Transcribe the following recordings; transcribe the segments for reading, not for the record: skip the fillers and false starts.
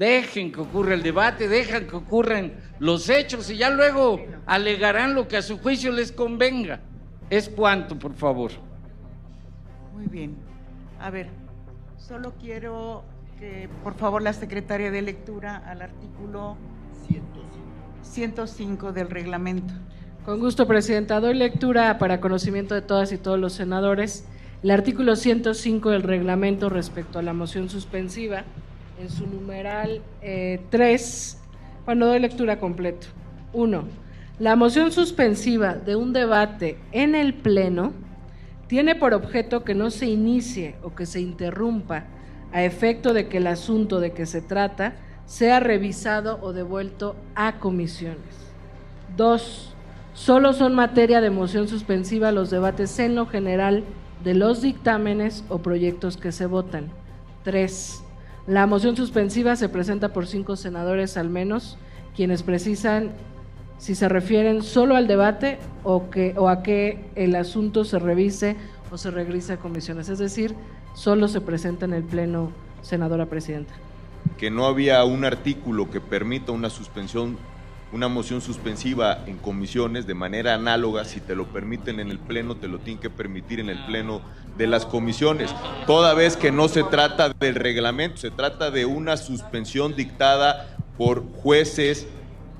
dejen que ocurra el debate, dejan que ocurran los hechos y ya luego alegarán lo que a su juicio les convenga. ¿Es cuánto, por favor? Muy bien. A ver, solo quiero que, por favor, la secretaria de lectura al artículo 105 del reglamento. Con gusto, Presidenta. Doy lectura para conocimiento de todas y todos los senadores. El artículo 105 del reglamento respecto a la moción suspensiva, en su numeral 3, cuando doy lectura completo. 1. La moción suspensiva de un debate en el Pleno tiene por objeto que no se inicie o que se interrumpa a efecto de que el asunto de que se trata sea revisado o devuelto a comisiones. 2. Solo son materia de moción suspensiva los debates en lo general de los dictámenes o proyectos que se votan. 3. La moción suspensiva se presenta por 5 senadores al menos, quienes precisan si se refieren solo al debate o a que el asunto se revise o se regrese a comisiones. Es decir, solo se presenta en el Pleno, senadora presidenta. Que no había un artículo que permita una suspensión, una moción suspensiva en comisiones de manera análoga. Si te lo permiten en el Pleno, te lo tienen que permitir en el Pleno de las comisiones, toda vez que no se trata del reglamento, se trata de una suspensión dictada por jueces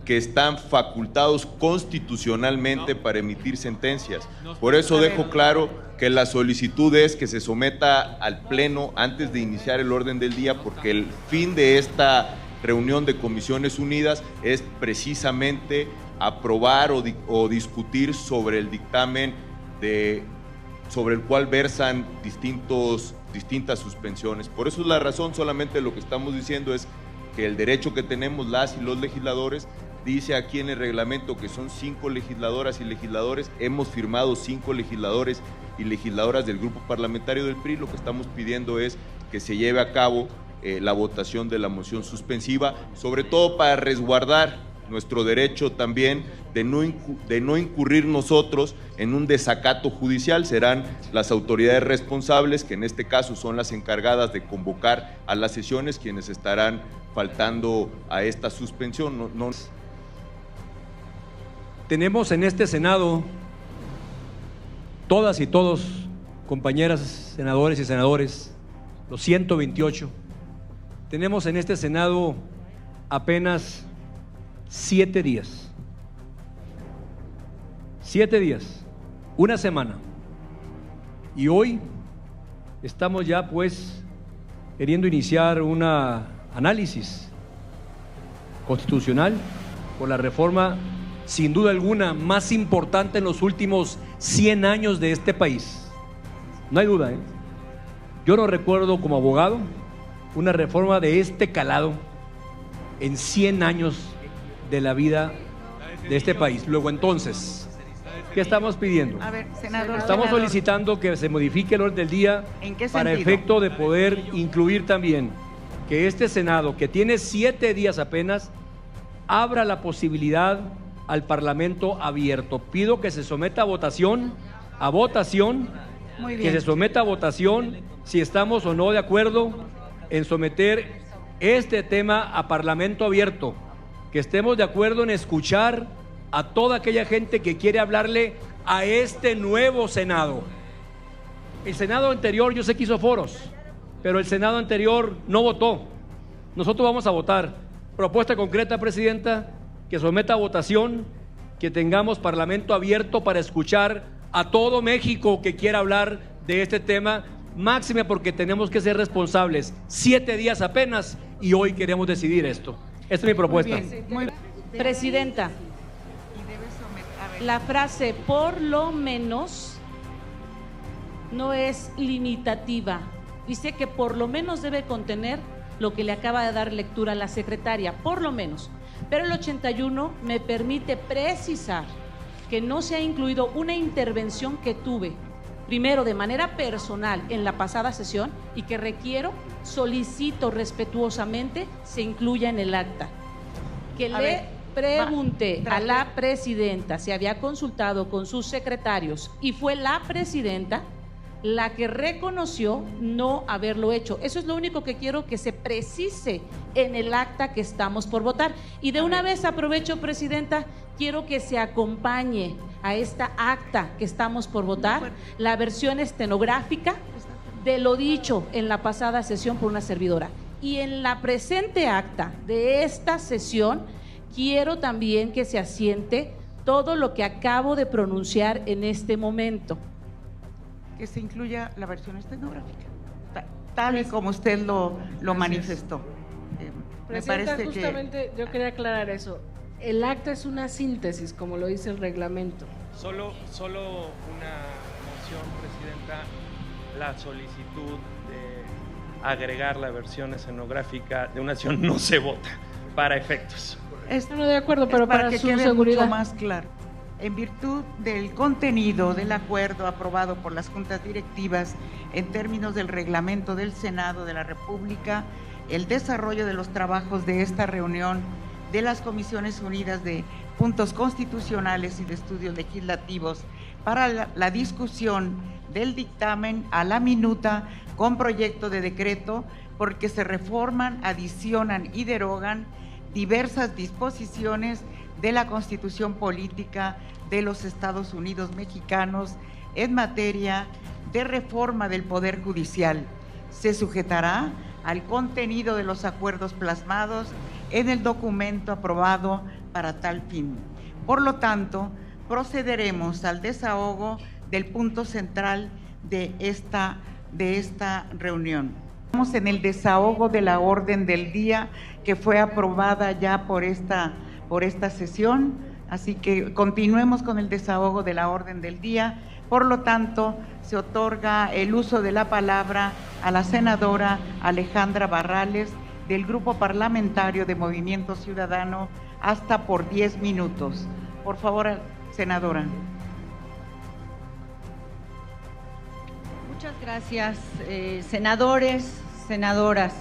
que están facultados constitucionalmente para emitir sentencias. Por eso dejo claro que la solicitud es que se someta al Pleno antes de iniciar el orden del día, porque el fin de esta reunión de Comisiones Unidas es precisamente aprobar o discutir sobre el dictamen sobre el cual versan distintas suspensiones. Por eso es la razón, solamente lo que estamos diciendo es que el derecho que tenemos las y los legisladores, dice aquí en el reglamento que son 5 legisladoras y legisladores, hemos firmado 5 legisladores y legisladoras del grupo parlamentario del PRI. Lo que estamos pidiendo es que se lleve a cabo la votación de la moción suspensiva, sobre todo para resguardar nuestro derecho también de no incurrir nosotros en un desacato judicial. Serán las autoridades responsables, que en este caso son las encargadas de convocar a las sesiones, quienes estarán faltando a esta suspensión. Tenemos en este Senado, todas y todos, compañeras senadores y senadores, los 128, tenemos en este Senado apenas 7 días. 7 días, una semana. Y hoy estamos ya pues queriendo iniciar un análisis constitucional por la reforma sin duda alguna más importante en los últimos 100 años de este país. No hay duda, ¿eh? Yo no recuerdo como abogado una reforma de este calado en 100 años de la vida de este país. Luego entonces, ¿qué estamos pidiendo? A ver, senador. Estamos solicitando que se modifique el orden del día para efecto de poder incluir también que este Senado, que tiene 7 días apenas, abra la posibilidad al Parlamento abierto. Pido que se someta a votación, que se someta a votación si estamos o no de acuerdo en someter este tema a Parlamento abierto, que estemos de acuerdo en escuchar a toda aquella gente que quiere hablarle a este nuevo Senado. El Senado anterior yo sé que hizo foros, pero el Senado anterior no votó. Nosotros vamos a votar. Propuesta concreta, Presidenta, que someta a votación, que tengamos Parlamento abierto para escuchar a todo México que quiera hablar de este tema, máxime porque tenemos que ser responsables. 7 días apenas y hoy queremos decidir esto. Esta es mi propuesta. Muy bien. Presidenta, la frase por lo menos no es limitativa. Dice que por lo menos debe contener lo que le acaba de dar lectura a la secretaria, por lo menos. Pero el 81 me permite precisar que no se ha incluido una intervención que tuve, primero de manera personal en la pasada sesión y que solicito respetuosamente se incluya en el acta. Que le pregunté a la presidenta si había consultado con sus secretarios y fue la presidenta la que reconoció no haberlo hecho. Eso es lo único que quiero que se precise en el acta que estamos por votar. Y de una vez aprovecho, Presidenta, quiero que se acompañe a esta acta que estamos por votar la versión estenográfica de lo dicho en la pasada sesión por una servidora. Y en la presente acta de esta sesión quiero también que se asiente todo lo que acabo de pronunciar en este momento. Que se incluya la versión estenográfica, tal y como usted lo manifestó. Me Presidenta, parece justamente yo quería aclarar eso. El acta es una síntesis, como lo dice el reglamento. Solo una moción, Presidenta, la solicitud de agregar la versión escenográfica de una acción no se vota para efectos. No, de acuerdo, pero para que su quede seguridad. mucho más claro. En virtud del contenido del acuerdo aprobado por las juntas directivas en términos del reglamento del Senado de la República, el desarrollo de los trabajos de esta reunión de las Comisiones Unidas de Puntos Constitucionales y de Estudios Legislativos para la discusión del dictamen a la minuta con proyecto de decreto porque se reforman, adicionan y derogan diversas disposiciones de la Constitución Política de los Estados Unidos Mexicanos en materia de reforma del Poder Judicial. Se sujetará al contenido de los acuerdos plasmados en el documento aprobado para tal fin. Por lo tanto, procederemos al desahogo del punto central de esta reunión. Estamos en el desahogo de la orden del día que fue aprobada ya por esta sesión, así que continuemos con el desahogo de la orden del día. Por lo tanto, se otorga el uso de la palabra a la senadora Alejandra Barrales del Grupo Parlamentario de Movimiento Ciudadano hasta por 10 minutos. Por favor, senadora. Muchas gracias, senadores, senadoras.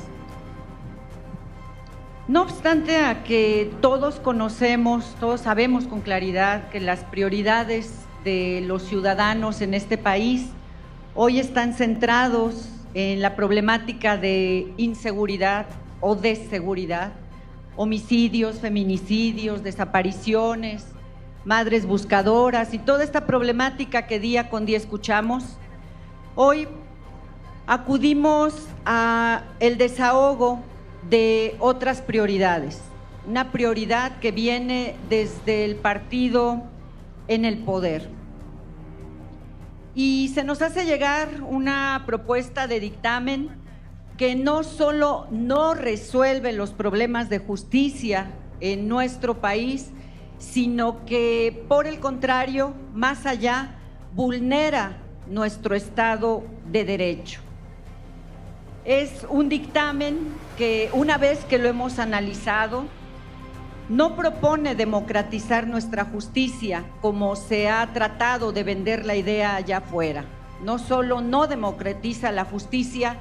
No obstante a que todos conocemos, todos sabemos con claridad que las prioridades de los ciudadanos en este país hoy están centrados en la problemática de inseguridad o deseguridad, homicidios, feminicidios, desapariciones, madres buscadoras y toda esta problemática que día con día escuchamos. Hoy acudimos a el desahogo de otras prioridades, una prioridad que viene desde el partido en el poder. Y se nos hace llegar una propuesta de dictamen que no solo no resuelve los problemas de justicia en nuestro país, sino que por el contrario, más allá, vulnera nuestro Estado de Derecho. Es un dictamen que, una vez que lo hemos analizado, no propone democratizar nuestra justicia como se ha tratado de vender la idea allá afuera. No solo no democratiza la justicia,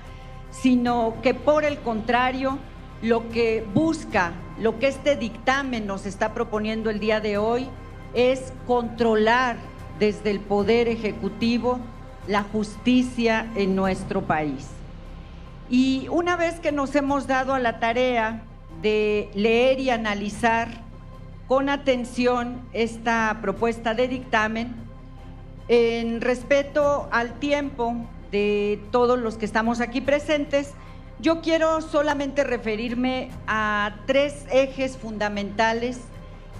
sino que por el contrario, lo que busca, lo que este dictamen nos está proponiendo el día de hoy, es controlar desde el Poder Ejecutivo la justicia en nuestro país. Y una vez que nos hemos dado a la tarea de leer y analizar con atención esta propuesta de dictamen, en respeto al tiempo de todos los que estamos aquí presentes, yo quiero solamente referirme a 3 ejes fundamentales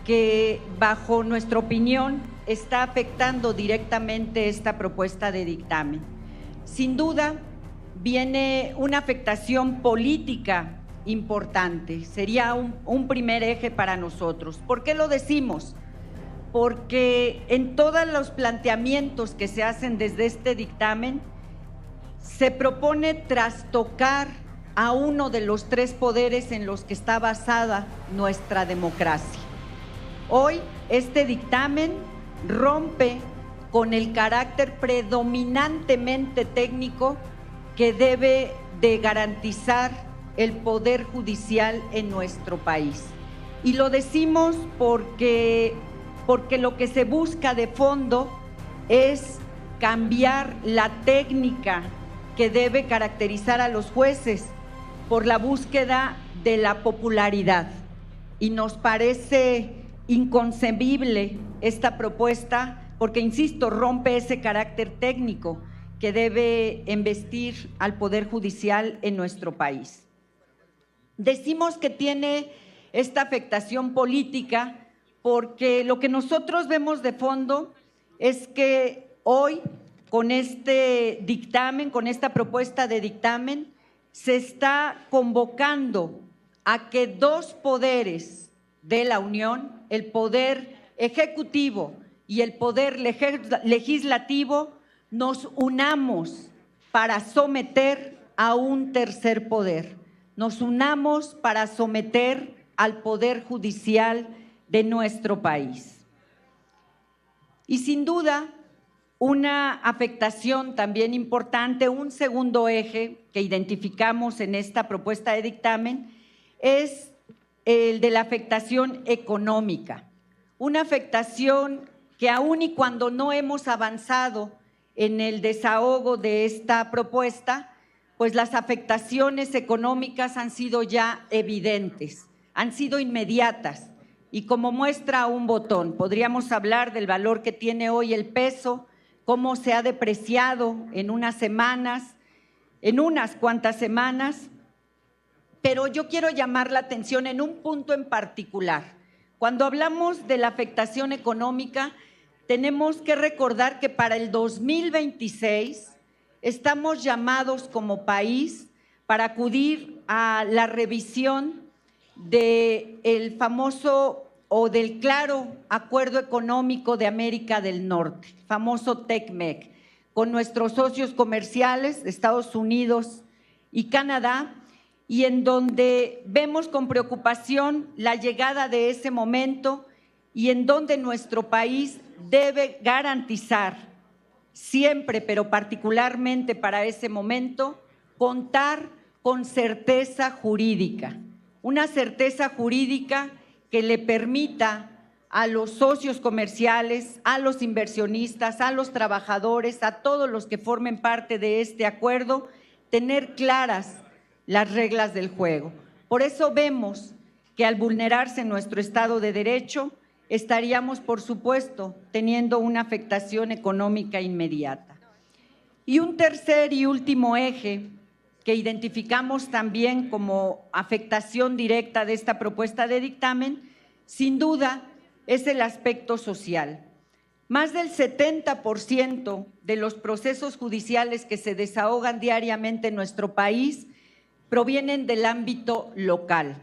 que, bajo nuestra opinión, está afectando directamente esta propuesta de dictamen. Sin duda, viene una afectación política importante, sería un primer eje para nosotros. ¿Por qué lo decimos? Porque en todos los planteamientos que se hacen desde este dictamen, se propone trastocar a uno de los 3 poderes en los que está basada nuestra democracia. Hoy, este dictamen rompe con el carácter predominantemente técnico que debe de garantizar el Poder Judicial en nuestro país. Y lo decimos porque lo que se busca de fondo es cambiar la técnica que debe caracterizar a los jueces por la búsqueda de la popularidad. Y nos parece inconcebible esta propuesta porque, insisto, rompe ese carácter técnico que debe embestir al Poder Judicial en nuestro país. Decimos que tiene esta afectación política porque lo que nosotros vemos de fondo es que hoy, con este dictamen, con esta propuesta de dictamen, se está convocando a que dos poderes de la Unión, el Poder Ejecutivo y el Poder Legislativo, nos unamos para someter a un tercer poder, nos unamos para someter al Poder Judicial de nuestro país. Y sin duda, una afectación también importante, un segundo eje que identificamos en esta propuesta de dictamen es el de la afectación económica, una afectación que aun y cuando no hemos avanzado en el desahogo de esta propuesta, pues las afectaciones económicas han sido ya evidentes, han sido inmediatas y como muestra un botón, podríamos hablar del valor que tiene hoy el peso, cómo se ha depreciado en unas cuantas semanas, pero yo quiero llamar la atención en un punto en particular. Cuando hablamos de la afectación económica, tenemos que recordar que para el 2026 estamos llamados como país para acudir a la revisión del famoso o del claro Acuerdo Económico de América del Norte, famoso TECMEC, con nuestros socios comerciales, Estados Unidos y Canadá, y en donde vemos con preocupación la llegada de ese momento y en donde nuestro país debe garantizar siempre, pero particularmente para ese momento, contar con certeza jurídica, una certeza jurídica que le permita a los socios comerciales, a los inversionistas, a los trabajadores, a todos los que formen parte de este acuerdo, tener claras las reglas del juego. Por eso vemos que al vulnerarse nuestro Estado de Derecho, estaríamos, por supuesto, teniendo una afectación económica inmediata. Y un tercer y último eje que identificamos también como afectación directa de esta propuesta de dictamen, sin duda, es el aspecto social. Más del 70% de los procesos judiciales que se desahogan diariamente en nuestro país provienen del ámbito local.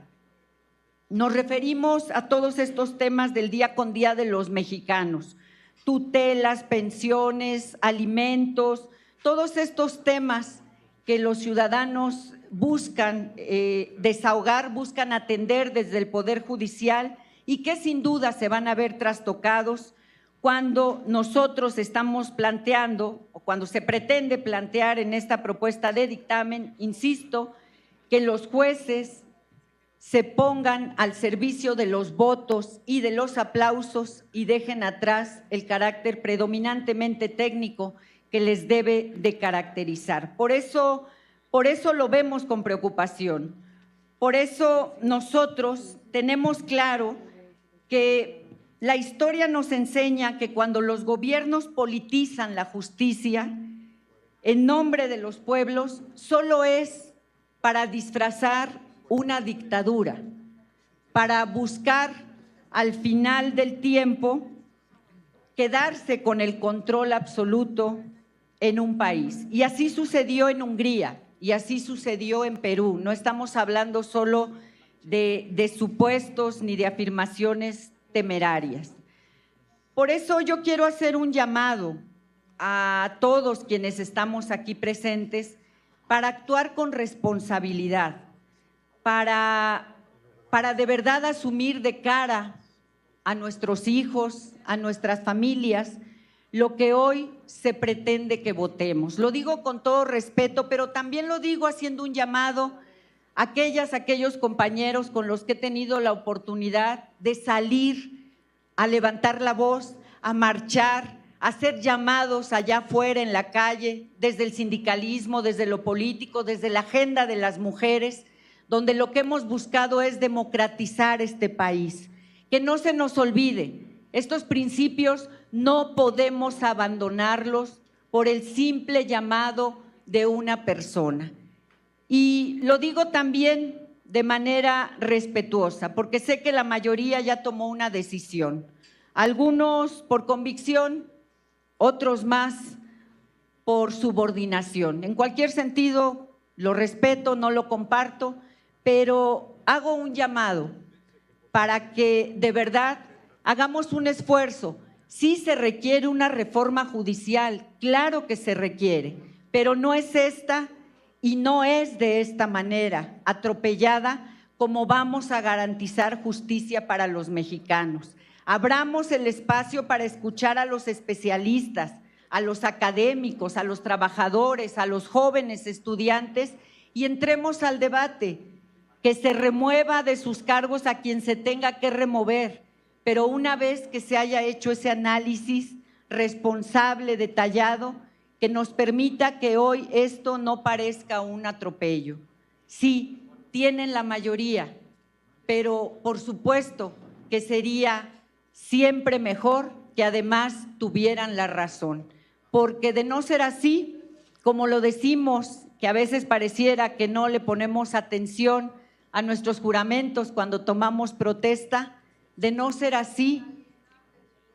Nos referimos a todos estos temas del día con día de los mexicanos, tutelas, pensiones, alimentos, todos estos temas que los ciudadanos buscan desahogar, buscan atender desde el Poder Judicial y que sin duda se van a ver trastocados cuando nosotros estamos planteando o cuando se pretende plantear en esta propuesta de dictamen, insisto, que los jueces se pongan al servicio de los votos y de los aplausos y dejen atrás el carácter predominantemente técnico que les debe de caracterizar. Por eso lo vemos con preocupación. Por eso nosotros tenemos claro que la historia nos enseña que cuando los gobiernos politizan la justicia en nombre de los pueblos, solo es para disfrazar una dictadura, para buscar al final del tiempo quedarse con el control absoluto en un país. Y así sucedió en Hungría y así sucedió en Perú. No estamos hablando solo de supuestos ni de afirmaciones temerarias. Por eso yo quiero hacer un llamado a todos quienes estamos aquí presentes para actuar con responsabilidad, para de verdad asumir de cara a nuestros hijos, a nuestras familias, lo que hoy se pretende que votemos. Lo digo con todo respeto, pero también lo digo haciendo un llamado a aquellos compañeros con los que he tenido la oportunidad de salir a levantar la voz, a marchar, hacer llamados allá afuera en la calle, desde el sindicalismo, desde lo político, desde la agenda de las mujeres, donde lo que hemos buscado es democratizar este país. Que no se nos olvide, estos principios no podemos abandonarlos por el simple llamado de una persona. Y lo digo también de manera respetuosa, porque sé que la mayoría ya tomó una decisión. Algunos por convicción, otros más por subordinación. En cualquier sentido, lo respeto, no lo comparto, pero hago un llamado para que de verdad hagamos un esfuerzo. Sí se requiere una reforma judicial, claro que se requiere, pero no es esta y no es de esta manera, atropellada, como vamos a garantizar justicia para los mexicanos. Abramos el espacio para escuchar a los especialistas, a los académicos, a los trabajadores, a los jóvenes estudiantes y entremos al debate. Que se remueva de sus cargos a quien se tenga que remover, pero una vez que se haya hecho ese análisis responsable, detallado, que nos permita que hoy esto no parezca un atropello. Sí, tienen la mayoría, pero por supuesto que sería siempre mejor que además tuvieran la razón, porque de no ser así, como lo decimos, que a veces pareciera que no le ponemos atención a nuestros juramentos cuando tomamos protesta, de no ser así,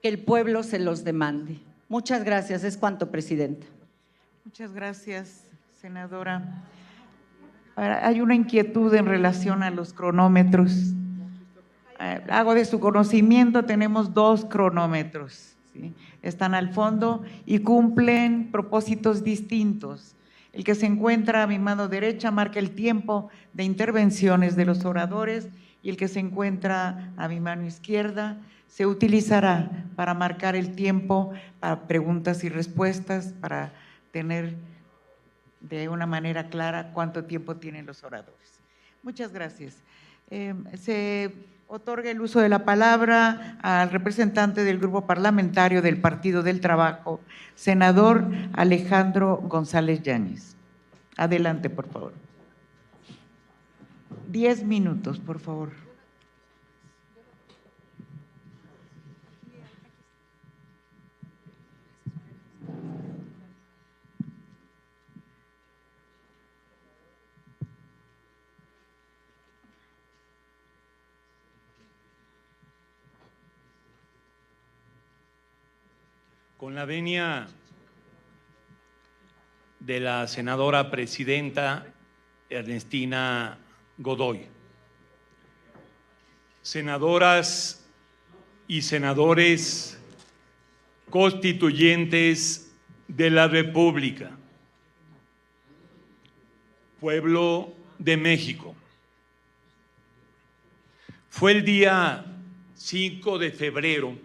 que el pueblo se los demande. Muchas gracias, es cuanto, Presidenta. Muchas gracias, senadora. Ahora, hay una inquietud en relación a los cronómetros. Hago de su conocimiento, tenemos 2 cronómetros, ¿sí? Están al fondo y cumplen propósitos distintos. El que se encuentra a mi mano derecha marca el tiempo de intervenciones de los oradores y el que se encuentra a mi mano izquierda se utilizará para marcar el tiempo para preguntas y respuestas, para tener de una manera clara cuánto tiempo tienen los oradores. Muchas gracias. Se otorga el uso de la palabra al representante del Grupo Parlamentario del Partido del Trabajo, senador Alejandro González Yáñez. Adelante, por favor. 10 minutos, por favor. Con la venia de la senadora presidenta Ernestina Godoy, senadoras y senadores constituyentes de la República, pueblo de México, fue el día 5 de febrero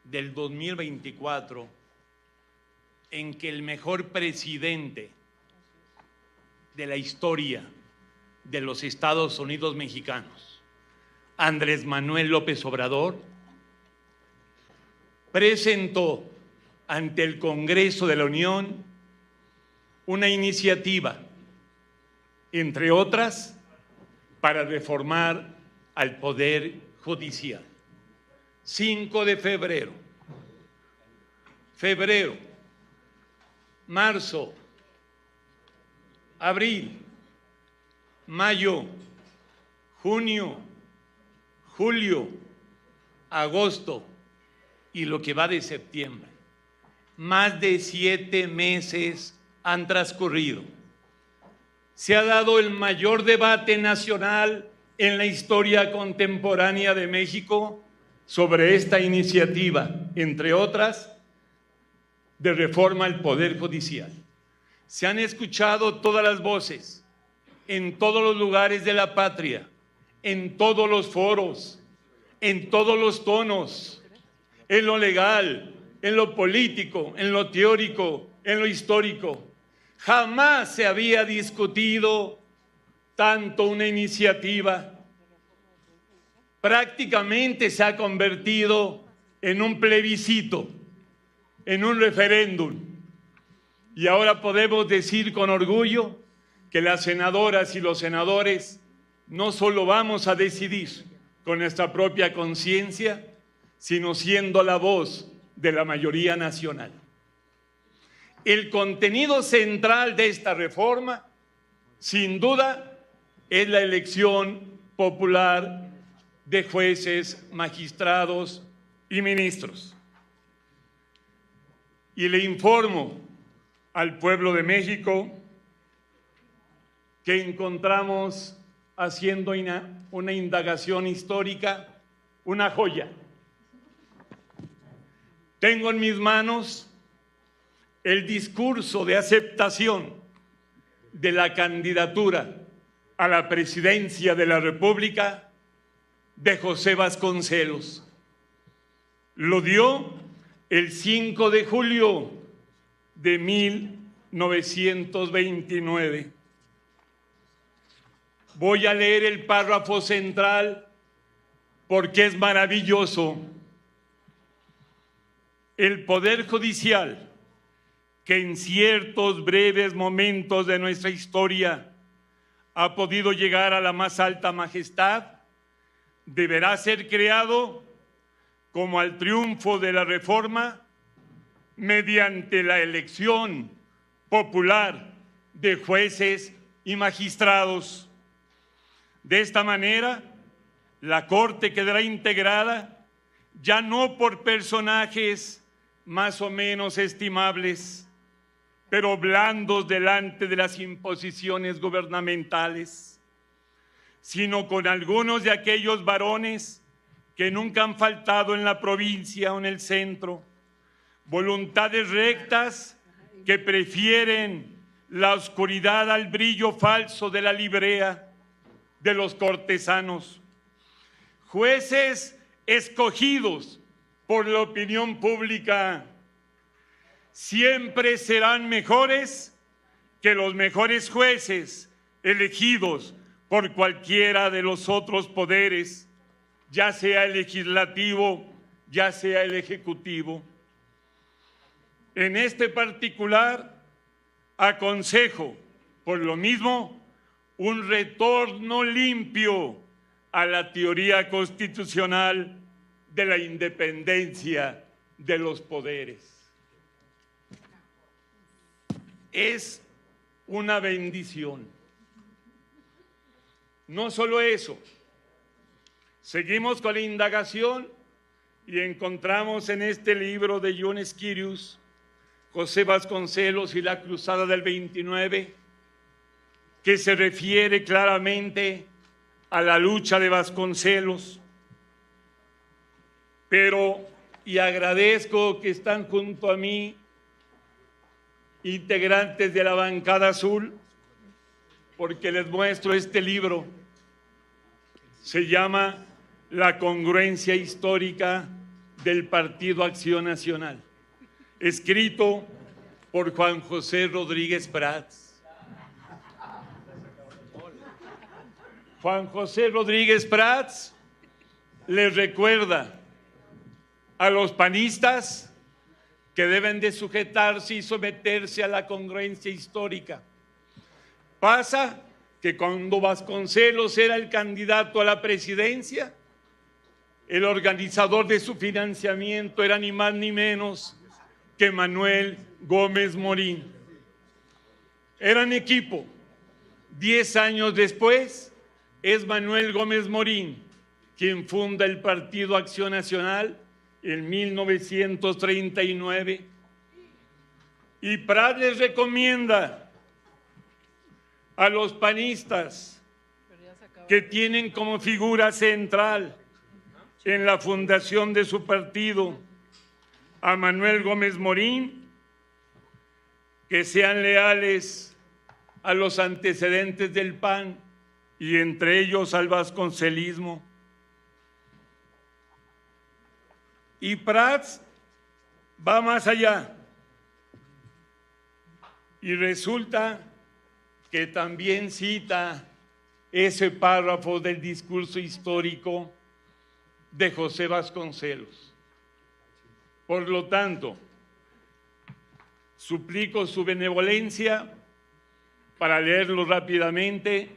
del 2024 en que el mejor presidente de la historia de los Estados Unidos mexicanos, Andrés Manuel López Obrador, presentó ante el Congreso de la Unión una iniciativa, entre otras, para reformar al Poder Judicial. 5 de febrero, marzo, abril, mayo, junio, julio, agosto y lo que va de septiembre. Más de 7 meses han transcurrido. Se ha dado el mayor debate nacional en la historia contemporánea de México sobre esta iniciativa, entre otras, de reforma al Poder Judicial. Se han escuchado todas las voces, en todos los lugares de la patria, en todos los foros, en todos los tonos, en lo legal, en lo político, en lo teórico, en lo histórico. Jamás se había discutido tanto una iniciativa. Prácticamente se ha convertido en un plebiscito en un referéndum. Y ahora podemos decir con orgullo que las senadoras y los senadores no solo vamos a decidir con nuestra propia conciencia, sino siendo la voz de la mayoría nacional. El contenido central de esta reforma, sin duda, es la elección popular de jueces, magistrados y ministros. Y le informo al pueblo de México que encontramos haciendo una indagación histórica, una joya. Tengo en mis manos el discurso de aceptación de la candidatura a la presidencia de la República de José Vasconcelos. Lo dio el 5 de julio de 1929. Voy a leer el párrafo central porque es maravilloso. El Poder Judicial, que en ciertos breves momentos de nuestra historia ha podido llegar a la más alta majestad, deberá ser creado como al triunfo de la reforma mediante la elección popular de jueces y magistrados. De esta manera, la Corte quedará integrada ya no por personajes más o menos estimables, pero blandos delante de las imposiciones gubernamentales, sino con algunos de aquellos varones que nunca han faltado en la provincia o en el centro, voluntades rectas que prefieren la oscuridad al brillo falso de la librea de los cortesanos, jueces escogidos por la opinión pública siempre serán mejores que los mejores jueces elegidos por cualquiera de los otros poderes, ya sea el legislativo, ya sea el ejecutivo. En este particular, aconsejo, por lo mismo, un retorno limpio a la teoría constitucional de la independencia de los poderes. Es una bendición. No solo eso, seguimos con la indagación y encontramos en este libro de John Esquirius, José Vasconcelos y la Cruzada del 29, que se refiere claramente a la lucha de Vasconcelos. Pero, y agradezco que están junto a mí integrantes de la bancada azul, porque les muestro este libro. Se llama La congruencia histórica del Partido Acción Nacional, escrito por Juan José Rodríguez Prats. Juan José Rodríguez Prats les recuerda a los panistas que deben de sujetarse y someterse a la congruencia histórica. Pasa que cuando Vasconcelos era el candidato a la presidencia, el organizador de su financiamiento era ni más ni menos que Manuel Gómez Morín. Eran equipo. 10 años después, es Manuel Gómez Morín quien funda el Partido Acción Nacional en 1939. Y Prats les recomienda a los panistas que tienen como figura central en la fundación de su partido a Manuel Gómez Morín, que sean leales a los antecedentes del PAN y entre ellos al vasconcelismo. Y Prats va más allá y resulta que también cita ese párrafo del discurso histórico de José Vasconcelos. Por lo tanto, Suplico su benevolencia para leerlo rápidamente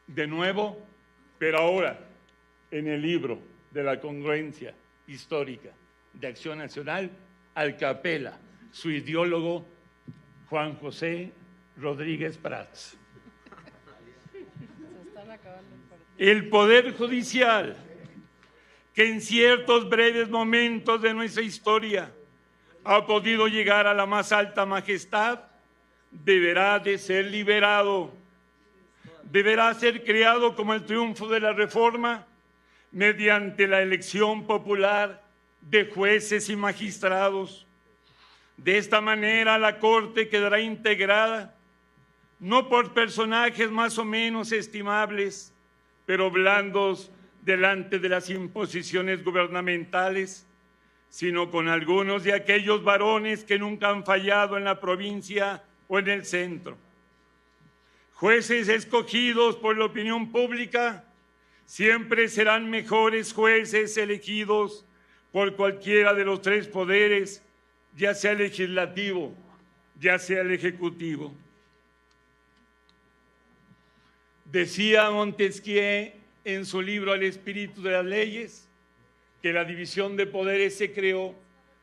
de nuevo, pero ahora en el libro de la congruencia histórica de Acción Nacional, al capela, su ideólogo Juan José Rodríguez Prats. El Poder Judicial, que en ciertos breves momentos de nuestra historia ha podido llegar a la más alta majestad, deberá de ser liberado, deberá ser creado como el triunfo de la Reforma mediante la elección popular de jueces y magistrados. De esta manera la Corte quedará integrada no por personajes más o menos estimables, pero blandos delante de las imposiciones gubernamentales, sino con algunos de aquellos varones que nunca han fallado en la provincia o en el centro. Jueces escogidos por la opinión pública siempre serán mejores jueces elegidos por cualquiera de los tres poderes, ya sea el legislativo, ya sea el ejecutivo. Decía Montesquieu en su libro El espíritu de las leyes que la división de poderes se creó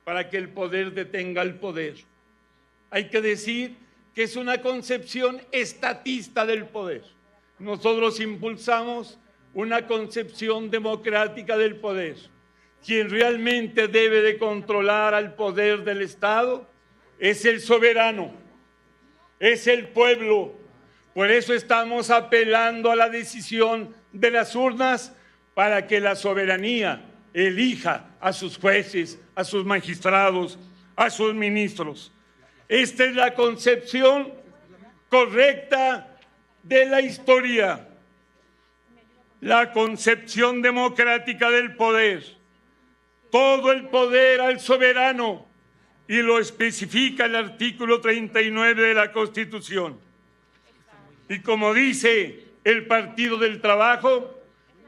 para que el poder detenga al poder. Hay que decir que es una concepción estatista del poder. Nosotros impulsamos una concepción democrática del poder. Quien realmente debe de controlar al poder del Estado es el soberano, es el pueblo. Por eso estamos apelando a la decisión de las urnas para que la soberanía elija a sus jueces, a sus magistrados, a sus ministros. Esta es la concepción correcta de la historia, la concepción democrática del poder. Todo el poder al soberano, y lo especifica el artículo 39 de la Constitución. Y como dice el Partido del Trabajo,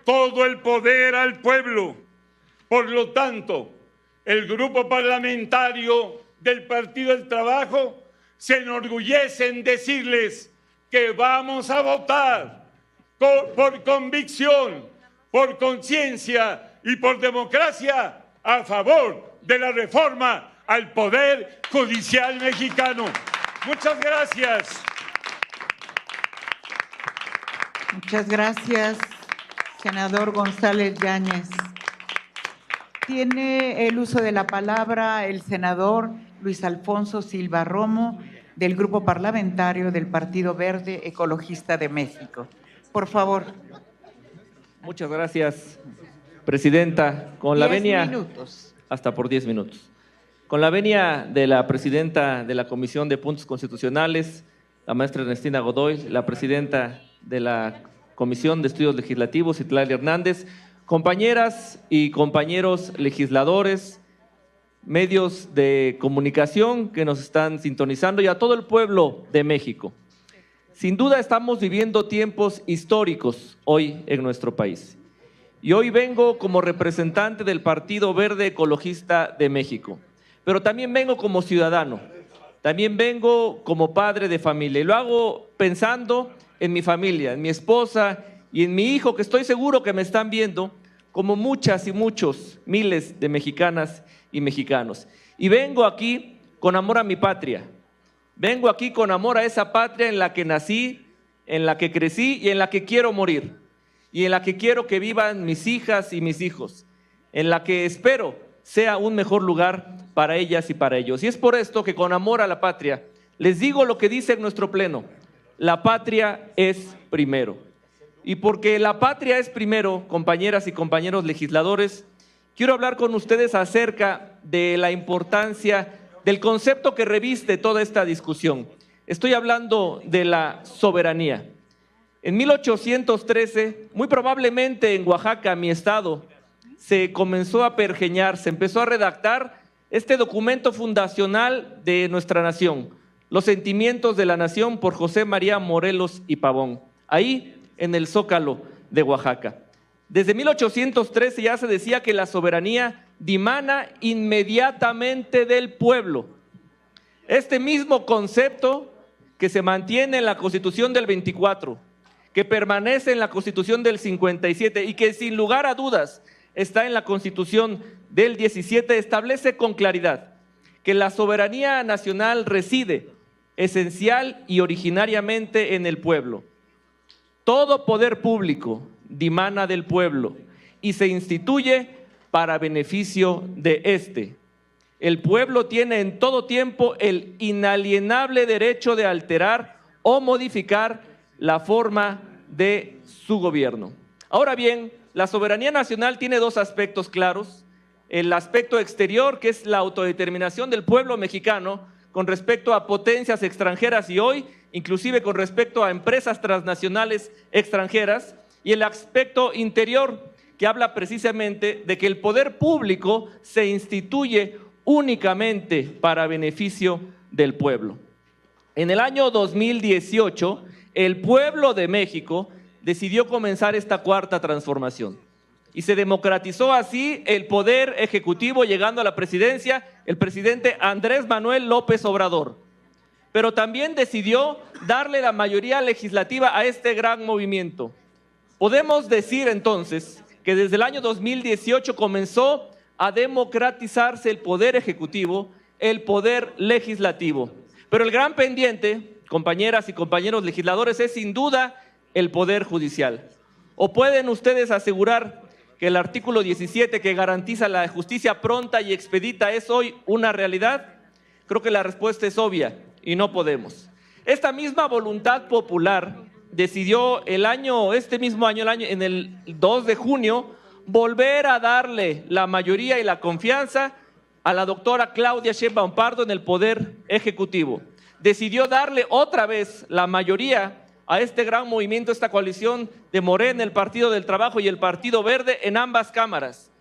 todo el poder al pueblo. Por lo tanto, el grupo parlamentario del Partido del Trabajo se enorgullece en decirles que vamos a votar por convicción, por conciencia y por democracia a favor de la reforma al Poder Judicial mexicano. Muchas gracias. Muchas gracias, senador González Yáñez. Tiene el uso de la palabra el senador Luis Alfonso Silva Romo, del Grupo Parlamentario del Partido Verde Ecologista de México. Por favor. Muchas gracias, presidenta. Con la 10 venia, minutos. hasta por 10 minutos. Con la venia de la presidenta de la Comisión de Puntos Constitucionales, la maestra Ernestina Godoy, la presidenta de la Comisión de Estudios Legislativos, Citlali Hernández, compañeras y compañeros legisladores, medios de comunicación que nos están sintonizando y a todo el pueblo de México. Sin duda estamos viviendo tiempos históricos hoy en nuestro país. Y hoy vengo como representante del Partido Verde Ecologista de México, pero también vengo como ciudadano, también vengo como padre de familia. Y lo hago pensando en mi familia, en mi esposa y en mi hijo, que estoy seguro que me están viendo, como muchas y muchos miles de mexicanas y mexicanos. Y vengo aquí con amor a mi patria. Vengo aquí con amor a esa patria en la que nací, en la que crecí y en la que quiero morir. Y en la que quiero que vivan mis hijas y mis hijos. En la que espero sea un mejor lugar para ellas y para ellos. Y es por esto que con amor a la patria les digo lo que dice en nuestro pleno: la patria es primero. Y porque la patria es primero, compañeras y compañeros legisladores, quiero hablar con ustedes acerca de la importancia del concepto que reviste toda esta discusión. Estoy hablando de la soberanía. En 1813, muy probablemente en Oaxaca, mi estado, se comenzó a pergeñar, se empezó a redactar este documento fundacional de nuestra nación, Los Sentimientos de la Nación, por José María Morelos y Pavón, ahí en el Zócalo de Oaxaca. Desde 1813 ya se decía que la soberanía dimana inmediatamente del pueblo. Este mismo concepto que se mantiene en la Constitución del 24, que permanece en la Constitución del 57 y que sin lugar a dudas está en la Constitución del 17, establece con claridad que la soberanía nacional reside esencial y originariamente en el pueblo. Todo poder público dimana del pueblo y se instituye para beneficio de éste. El pueblo tiene en todo tiempo el inalienable derecho de alterar o modificar la forma de su gobierno. Ahora bien, la soberanía nacional tiene dos aspectos claros. El aspecto exterior, que es la autodeterminación del pueblo mexicano con respecto a potencias extranjeras y hoy, inclusive con respecto a empresas transnacionales extranjeras, y el aspecto interior, que habla precisamente de que el poder público se instituye únicamente para beneficio del pueblo. En el año 2018, el pueblo de México decidió comenzar esta cuarta transformación y se democratizó así el poder ejecutivo, llegando a la presidencia el presidente Andrés Manuel López Obrador. Pero también decidió darle la mayoría legislativa a este gran movimiento. Podemos decir entonces que desde el año 2018 comenzó a democratizarse el poder ejecutivo, el poder legislativo. Pero el gran pendiente, compañeras y compañeros legisladores, es sin duda el poder judicial. ¿O pueden ustedes asegurar que el artículo 17 que garantiza la justicia pronta y expedita es hoy una realidad? Creo que la respuesta es obvia y no podemos. Esta misma voluntad popular decidió este mismo año, en el 2 de junio, volver a darle la mayoría y la confianza a la doctora Claudia Sheinbaum Pardo en el Poder Ejecutivo. Decidió darle otra vez la mayoría a este gran movimiento, esta coalición de Morena, el Partido del Trabajo y el Partido Verde en ambas cámaras.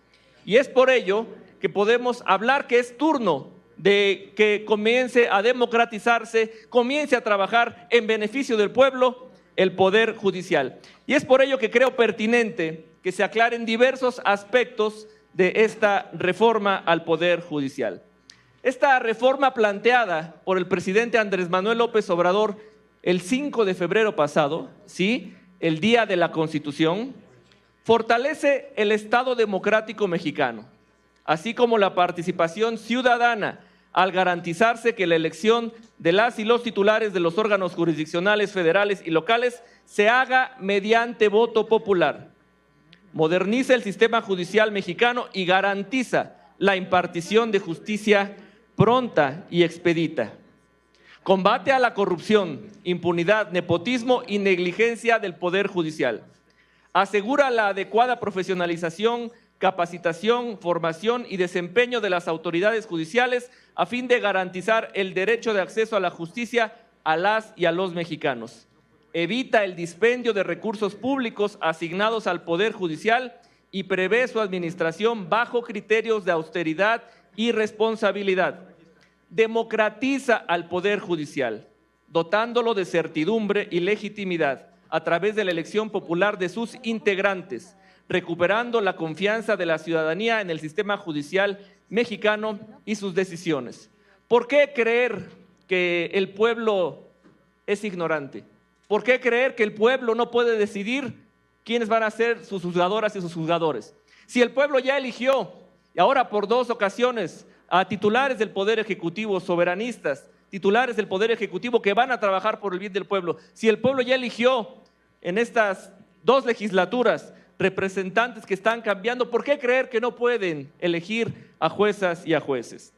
Y es por ello que podemos hablar que es turno de que comience a democratizarse, comience a trabajar en beneficio del pueblo el Poder Judicial. Y es por ello que creo pertinente que se aclaren diversos aspectos de esta reforma al Poder Judicial. Esta reforma planteada por el presidente Andrés Manuel López Obrador el 5 de febrero pasado, ¿sí?, el día de la Constitución, fortalece el Estado democrático mexicano, así como la participación ciudadana, al garantizarse que la elección de las y los titulares de los órganos jurisdiccionales federales y locales se haga mediante voto popular. Moderniza el sistema judicial mexicano y garantiza la impartición de justicia pronta y expedita. Combate a la corrupción, impunidad, nepotismo y negligencia del Poder Judicial. Asegura la adecuada profesionalización, capacitación, formación y desempeño de las autoridades judiciales a fin de garantizar el derecho de acceso a la justicia a las y a los mexicanos. Evita el dispendio de recursos públicos asignados al Poder Judicial y prevé su administración bajo criterios de austeridad y responsabilidad. Democratiza al Poder Judicial, dotándolo de certidumbre y legitimidad a través de la elección popular de sus integrantes, recuperando la confianza de la ciudadanía en el sistema judicial mexicano y sus decisiones. ¿Por qué creer que el pueblo es ignorante? ¿Por qué creer que el pueblo no puede decidir quiénes van a ser sus juzgadoras y sus juzgadores? Si el pueblo ya eligió, y ahora por 2 ocasiones, a titulares del Poder Ejecutivo, soberanistas, titulares del Poder Ejecutivo que van a trabajar por el bien del pueblo, si el pueblo ya eligió en estas 2 legislaturas representantes que están cambiando, ¿por qué creer que no pueden elegir a juezas y a jueces?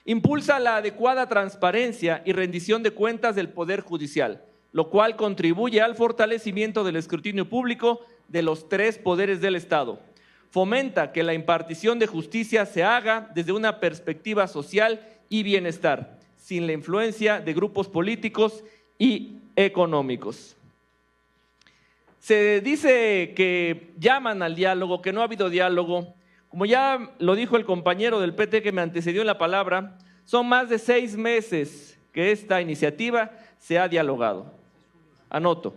Impulsa la adecuada transparencia y rendición de cuentas del Poder Judicial, lo cual contribuye al fortalecimiento del escrutinio público de los 3 poderes del Estado. Fomenta que la impartición de justicia se haga desde una perspectiva social y bienestar, sin la influencia de grupos políticos y económicos. Se dice que llaman al diálogo, que no ha habido diálogo. Como ya lo dijo el compañero del PT que me antecedió en la palabra, son más de 6 meses que esta iniciativa se ha dialogado. Anoto,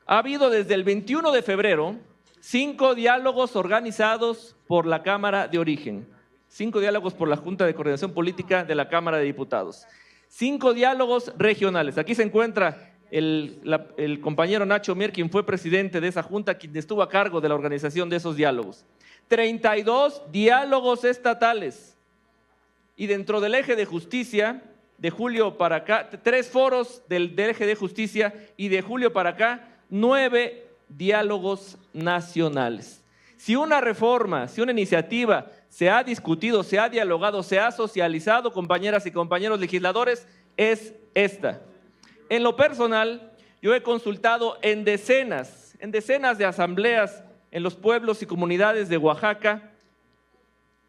ha habido desde el 21 de febrero 5 diálogos organizados por la Cámara de Origen, 5 diálogos por la Junta de Coordinación Política de la Cámara de Diputados. 5 diálogos regionales. Aquí se encuentra el compañero Nacho Mier, quien fue presidente de esa junta, quien estuvo a cargo de la organización de esos diálogos. 32 diálogos estatales. Y dentro del eje de justicia, de julio para acá, 3 foros del eje de justicia, y de julio para acá, 9 diálogos nacionales. Si una reforma, si una iniciativa se ha discutido, se ha dialogado, se ha socializado, compañeras y compañeros legisladores, es esta. En lo personal, yo he consultado en decenas de asambleas en los pueblos y comunidades de Oaxaca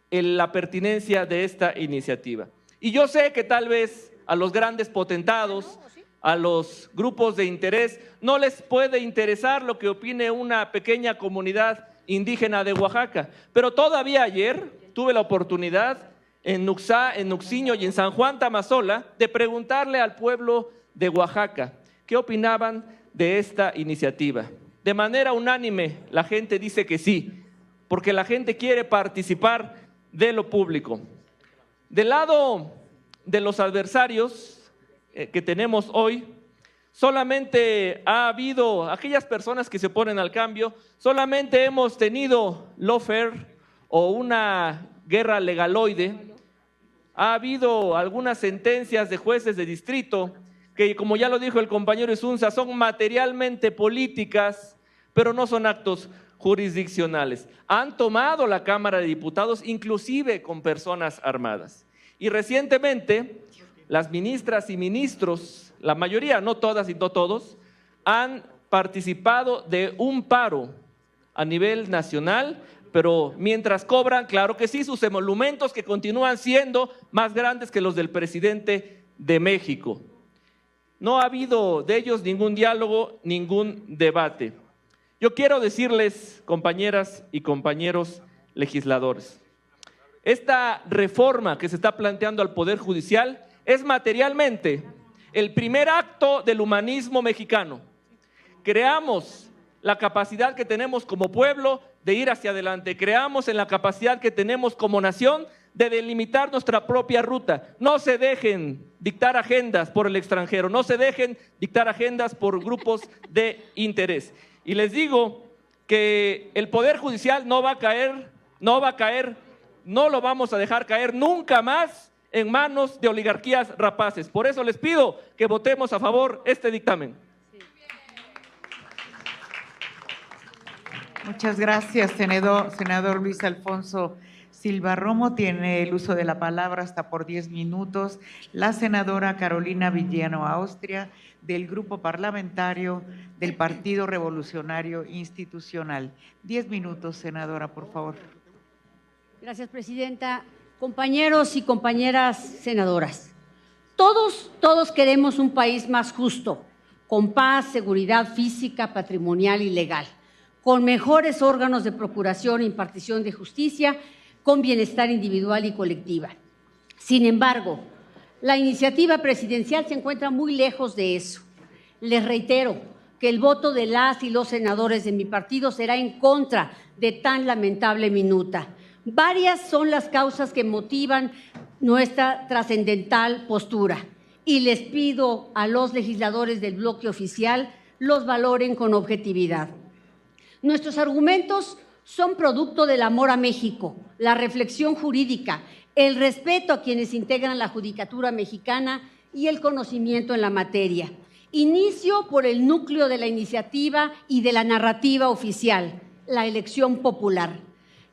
en la pertinencia de esta iniciativa. Y yo sé que tal vez a los grandes potentados, a los grupos de interés, no les puede interesar lo que opine una pequeña comunidad indígena de Oaxaca. Pero todavía ayer tuve la oportunidad en Nuxá, en Nuxiño y en San Juan Tamazola de preguntarle al pueblo de Oaxaca qué opinaban de esta iniciativa. De manera unánime la gente dice que sí, porque la gente quiere participar de lo público. Del lado de los adversarios que tenemos hoy, solamente ha habido aquellas personas que se oponen al cambio, solamente hemos tenido lawfare o una guerra legaloide. Ha habido algunas sentencias de jueces de distrito que, como ya lo dijo el compañero Isunza, son materialmente políticas, pero no son actos jurisdiccionales. Han tomado la Cámara de Diputados, inclusive con personas armadas. Y recientemente, las ministras y ministros, la mayoría, no todas y no todos, han participado de un paro a nivel nacional, pero mientras cobran, claro que sí, sus emolumentos que continúan siendo más grandes que los del presidente de México. No ha habido de ellos ningún diálogo, ningún debate. Yo quiero decirles, compañeras y compañeros legisladores, esta reforma que se está planteando al Poder Judicial es materialmente el primer acto del humanismo mexicano. Creamos la capacidad que tenemos como pueblo de ir hacia adelante, creamos en la capacidad que tenemos como nación de delimitar nuestra propia ruta. No se dejen dictar agendas por el extranjero, no se dejen dictar agendas por grupos de interés. Y les digo que el Poder Judicial no va a caer, no lo vamos a dejar caer nunca más en manos de oligarquías rapaces. Por eso les pido que votemos a favor este dictamen. Muchas gracias, senador Luis Alfonso Silva Romo. Tiene el uso de la palabra hasta por 10 minutos la senadora Carolina Villano Austria, del Grupo Parlamentario del Partido Revolucionario Institucional. 10 minutos, senadora, por favor. Gracias, presidenta. Compañeros y compañeras senadoras, todos queremos un país más justo, con paz, seguridad física, patrimonial y legal, con mejores órganos de procuración e impartición de justicia, con bienestar individual y colectiva. Sin embargo, la iniciativa presidencial se encuentra muy lejos de eso. Les reitero que el voto de las y los senadores de mi partido será en contra de tan lamentable minuta. Varias son las causas que motivan nuestra trascendental postura y les pido a los legisladores del bloque oficial los valoren con objetividad. Nuestros argumentos son producto del amor a México, la reflexión jurídica, el respeto a quienes integran la judicatura mexicana y el conocimiento en la materia. Inicio por el núcleo de la iniciativa y de la narrativa oficial, la elección popular.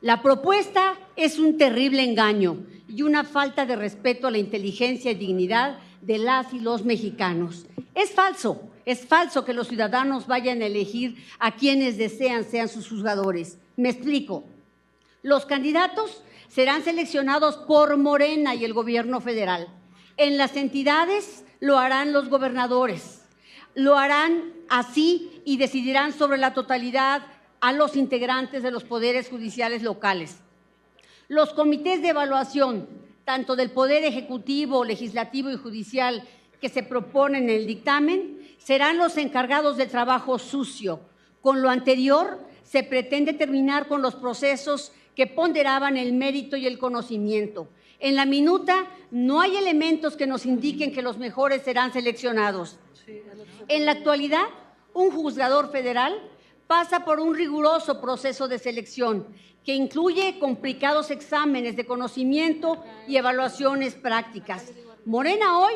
La propuesta es un terrible engaño y una falta de respeto a la inteligencia y dignidad de las y los mexicanos. Es falso que los ciudadanos vayan a elegir a quienes desean sean sus juzgadores. Me explico. Los candidatos serán seleccionados por Morena y el gobierno federal. En las entidades lo harán los gobernadores. Lo harán así y decidirán sobre la totalidad a los integrantes de los poderes judiciales locales. Los comités de evaluación, tanto del Poder Ejecutivo, Legislativo y Judicial, que se proponen en el dictamen, serán los encargados del trabajo sucio. Con lo anterior, se pretende terminar con los procesos que ponderaban el mérito y el conocimiento. En la minuta no hay elementos que nos indiquen que los mejores serán seleccionados. En la actualidad, un juzgador federal pasa por un riguroso proceso de selección que incluye complicados exámenes de conocimiento y evaluaciones prácticas. Morena hoy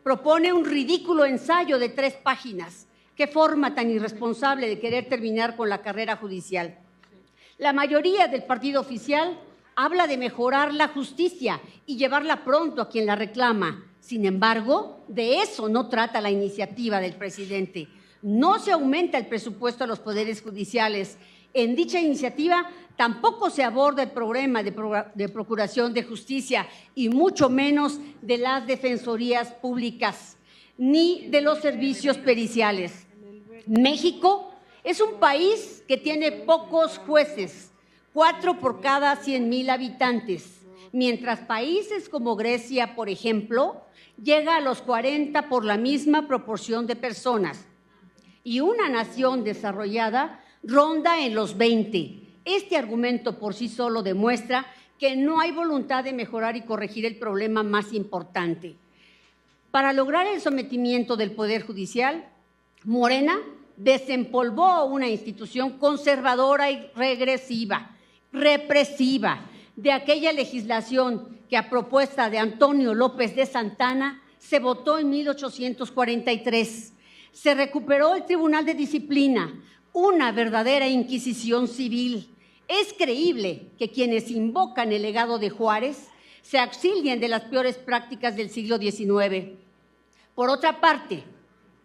propone un ridículo ensayo de 3 páginas. Qué forma tan irresponsable de querer terminar con la carrera judicial. La mayoría del partido oficial habla de mejorar la justicia y llevarla pronto a quien la reclama. Sin embargo, de eso no trata la iniciativa del presidente. No se aumenta el presupuesto a los poderes judiciales. En dicha iniciativa tampoco se aborda el problema de procuración de justicia y mucho menos de las defensorías públicas ni de los servicios periciales. México es un país que tiene pocos jueces, 4 por cada 100,000 habitantes, mientras países como Grecia, por ejemplo, llega a los 40 por la misma proporción de personas. Y una nación desarrollada ronda en los 20. Este argumento por sí solo demuestra que no hay voluntad de mejorar y corregir el problema más importante. Para lograr el sometimiento del Poder Judicial, Morena desempolvó una institución conservadora y regresiva, represiva, de aquella legislación que a propuesta de Antonio López de Santana se votó en 1843. Se recuperó el Tribunal de Disciplina, una verdadera inquisición civil. Es creíble que quienes invocan el legado de Juárez se auxilien de las peores prácticas del siglo XIX. Por otra parte,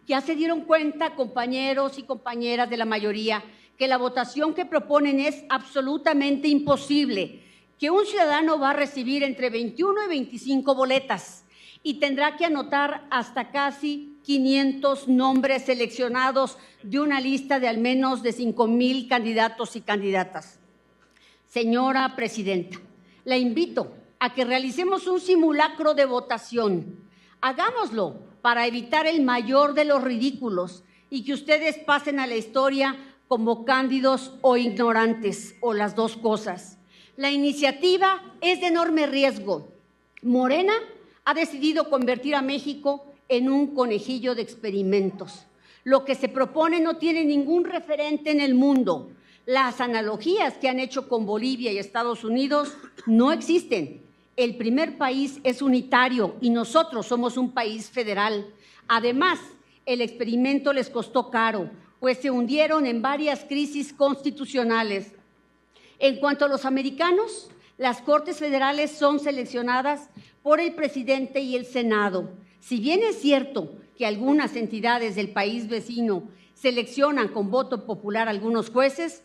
ya se dieron cuenta, compañeros y compañeras de la mayoría, que la votación que proponen es absolutamente imposible, que un ciudadano va a recibir entre 21 y 25 boletas y tendrá que anotar hasta casi 500 nombres seleccionados de una lista de al menos de 5,000 candidatos y candidatas. Señora Presidenta, la invito a que realicemos un simulacro de votación. Hagámoslo para evitar el mayor de los ridículos y que ustedes pasen a la historia como cándidos o ignorantes, o las dos cosas. La iniciativa es de enorme riesgo. Morena ha decidido convertir a México en un conejillo de experimentos. Lo que se propone no tiene ningún referente en el mundo. Las analogías que han hecho con Bolivia y Estados Unidos no existen. El primer país es unitario y nosotros somos un país federal. Además, el experimento les costó caro, pues se hundieron en varias crisis constitucionales. En cuanto a los americanos, las Cortes Federales son seleccionadas por el presidente y el Senado. Si bien es cierto que algunas entidades del país vecino seleccionan con voto popular a algunos jueces,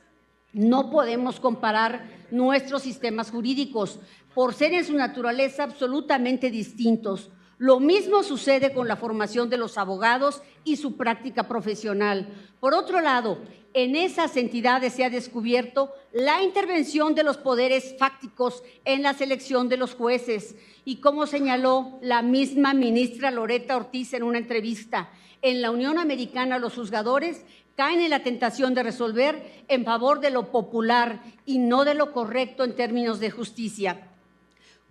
no podemos comparar nuestros sistemas jurídicos por ser en su naturaleza absolutamente distintos. Lo mismo sucede con la formación de los abogados y su práctica profesional. Por otro lado, en esas entidades se ha descubierto la intervención de los poderes fácticos en la selección de los jueces. Y como señaló la misma ministra Loretta Ortiz en una entrevista, en la Unión Americana los juzgadores caen en la tentación de resolver en favor de lo popular y no de lo correcto en términos de justicia.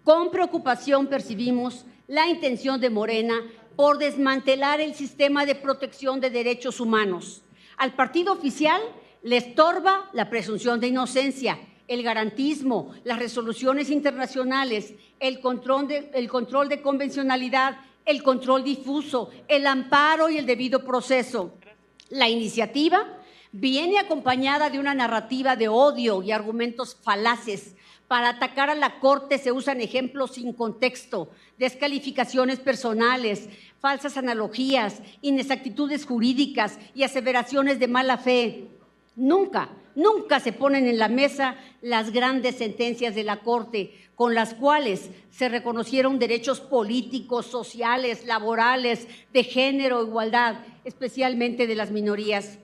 Con preocupación percibimos la intención de Morena por desmantelar el sistema de protección de derechos humanos. Al partido oficial le estorba la presunción de inocencia, el garantismo, las resoluciones internacionales, el control de convencionalidad, el control difuso, el amparo y el debido proceso. La iniciativa viene acompañada de una narrativa de odio y argumentos falaces. Para atacar a la Corte se usan ejemplos sin contexto, descalificaciones personales, falsas analogías, inexactitudes jurídicas y aseveraciones de mala fe. Nunca se ponen en la mesa las grandes sentencias de la Corte, con las cuales se reconocieron derechos políticos, sociales, laborales, de género, igualdad, especialmente de las minorías.